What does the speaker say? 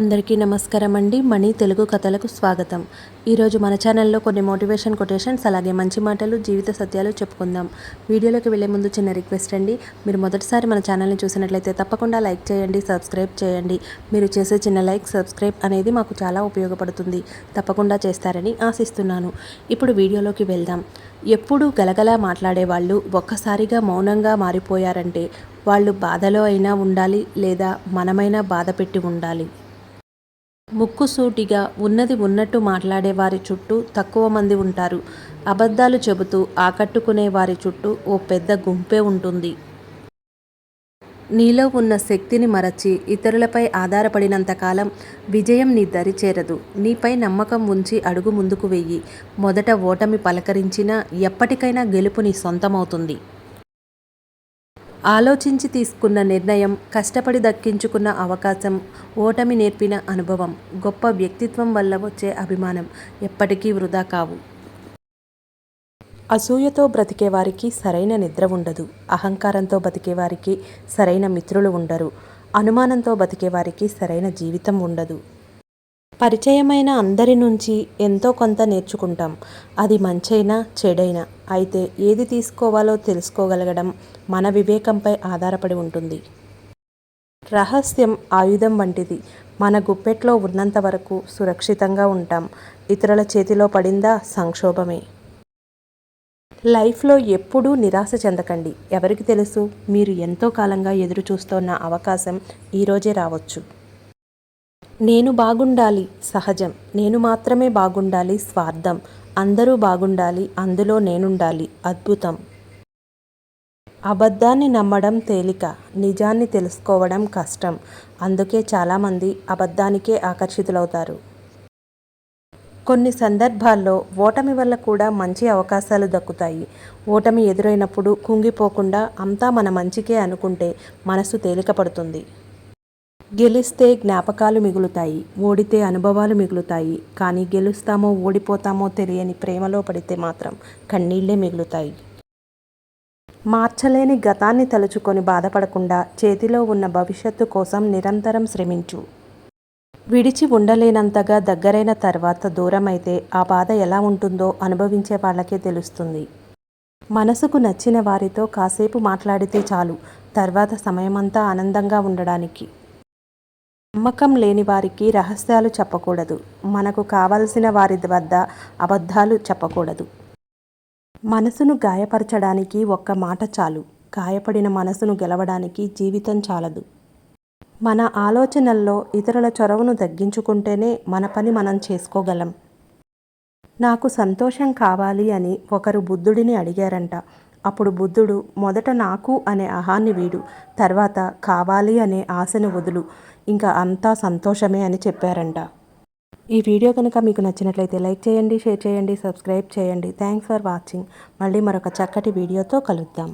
అందరికీ నమస్కారం అండి. మణి తెలుగు కథలకు స్వాగతం. ఈరోజు మన ఛానల్లో కొన్ని మోటివేషన్ కొటేషన్స్ అలాగే మంచి మాటలు జీవిత సత్యాలు చెప్పుకుందాం. వీడియోలోకి వెళ్ళే ముందు చిన్న రిక్వెస్ట్ అండి. మీరు మొదటిసారి మన ఛానల్ని చూసినట్లయితే తప్పకుండా లైక్ చేయండి, సబ్స్క్రైబ్ చేయండి. మీరు చేసే చిన్న లైక్ సబ్స్క్రైబ్ అనేది మాకు చాలా ఉపయోగపడుతుంది. తప్పకుండా చేస్తారని ఆశిస్తున్నాను. ఇప్పుడు వీడియోలోకి వెళ్దాం. ఎప్పుడూ గలగలా మాట్లాడేవాళ్ళు ఒక్కసారిగా మౌనంగా మారిపోయారంటే వాళ్ళు బాధలో అయినా ఉండాలి, లేదా మనమైనా బాధ పెట్టి ఉండాలి. ముక్కుసూటిగా ఉన్నది ఉన్నట్టు మాట్లాడే వారి చుట్టూ తక్కువ మంది ఉంటారు. అబద్ధాలు చెబుతూ ఆకట్టుకునే వారి చుట్టూ ఓ పెద్ద గుంపే ఉంటుంది. నీలో ఉన్న శక్తిని మరచి ఇతరులపై ఆధారపడినంతకాలం విజయం నీ దరి చేరదు. నీపై నమ్మకం ఉంచి అడుగు ముందుకు వెయ్యి. మొదట ఓటమి పలకరించినా ఎప్పటికైనా గెలుపు నీ సొంతమవుతుంది. ఆలోచించి తీసుకున్న నిర్ణయం, కష్టపడి దక్కించుకున్న అవకాశం, ఓటమి నేర్పిన అనుభవం, గొప్ప వ్యక్తిత్వం వల్ల వచ్చే అభిమానం ఎప్పటికీ వృధా కావు. అసూయతో బ్రతికేవారికి సరైన నిద్ర ఉండదు. అహంకారంతో బతికేవారికి సరైన మిత్రులు ఉండరు. అనుమానంతో బతికేవారికి సరైన జీవితం ఉండదు. పరిచయమైన అందరి నుంచి ఎంతో కొంత నేర్చుకుంటాం. అది మంచైనా చెడైనా. అయితే ఏది తీసుకోవాలో తెలుసుకోగలగడం మన వివేకంపై ఆధారపడి ఉంటుంది. రహస్యం ఆయుధం వంటిది. మన గుప్పెట్లో ఉన్నంత వరకు సురక్షితంగా ఉంటాం. ఇతరుల చేతిలో పడిందా సంక్షోభమే. లైఫ్లో ఎప్పుడూ నిరాశ చెందకండి. ఎవరికి తెలుసు, మీరు ఎంతో కాలంగా ఎదురు చూస్తున్న అవకాశం ఈరోజే రావచ్చు. నేను బాగుండాలి సహజం, నేను మాత్రమే బాగుండాలి స్వార్థం, అందరూ బాగుండాలి అందులో నేనుండాలి అద్భుతం. అబద్ధాన్ని నమ్మడం తేలిక, నిజాన్ని తెలుసుకోవడం కష్టం. అందుకే చాలామంది అబద్ధానికే ఆకర్షితులవుతారు. కొన్ని సందర్భాల్లో ఓటమి వల్ల కూడా మంచి అవకాశాలు దక్కుతాయి. ఓటమి ఎదురైనప్పుడు కుంగిపోకుండా అంతా మన మంచికే అనుకుంటే మనసు తేలికపడుతుంది. గెలిస్తే జ్ఞాపకాలు మిగులుతాయి, ఓడితే అనుభవాలు మిగులుతాయి. కానీ గెలుస్తామో ఓడిపోతామో తెలియని ప్రేమలో పడితే మాత్రం కన్నీళ్లే మిగులుతాయి. మార్చలేని గతాన్ని తలుచుకొని బాధపడకుండా చేతిలో ఉన్న భవిష్యత్తు కోసం నిరంతరం శ్రమించు. విడిచి ఉండలేనంతగా దగ్గరైన తర్వాత దూరమైతే ఆ బాధ ఎలా ఉంటుందో అనుభవించే వాళ్ళకే తెలుస్తుంది. మనసుకు నచ్చిన వారితో కాసేపు మాట్లాడితే చాలు, తర్వాత సమయమంతా ఆనందంగా ఉండడానికి. నమ్మకం లేని వారికి రహస్యాలు చెప్పకూడదు. మనకు కావలసిన వారి వద్ద అబద్ధాలు చెప్పకూడదు. మనసును గాయపరచడానికి ఒక్క మాట చాలు. గాయపడిన మనసును గెలవడానికి జీవితం చాలదు. మన ఆలోచనల్లో ఇతరుల చొరవను తగ్గించుకుంటేనే మన పని మనం చేసుకోగలం. నాకు సంతోషం కావాలి అని ఒకరు బుద్ధుడిని అడిగారంట. అప్పుడు బుద్ధుడు మొదట నాకు అనే అహాన్ని వీడు, తర్వాత కావాలి అనే ఆశను వదులు, ఇంకా అంతా సంతోషమే అని చెప్పారంట. ఈ వీడియో కనుక మీకు నచ్చినట్లయితే లైక్ చేయండి, షేర్ చేయండి, సబ్స్క్రైబ్ చేయండి. Thanks for watching. మళ్ళీ మరొక చక్కటి వీడియోతో కలుద్దాం.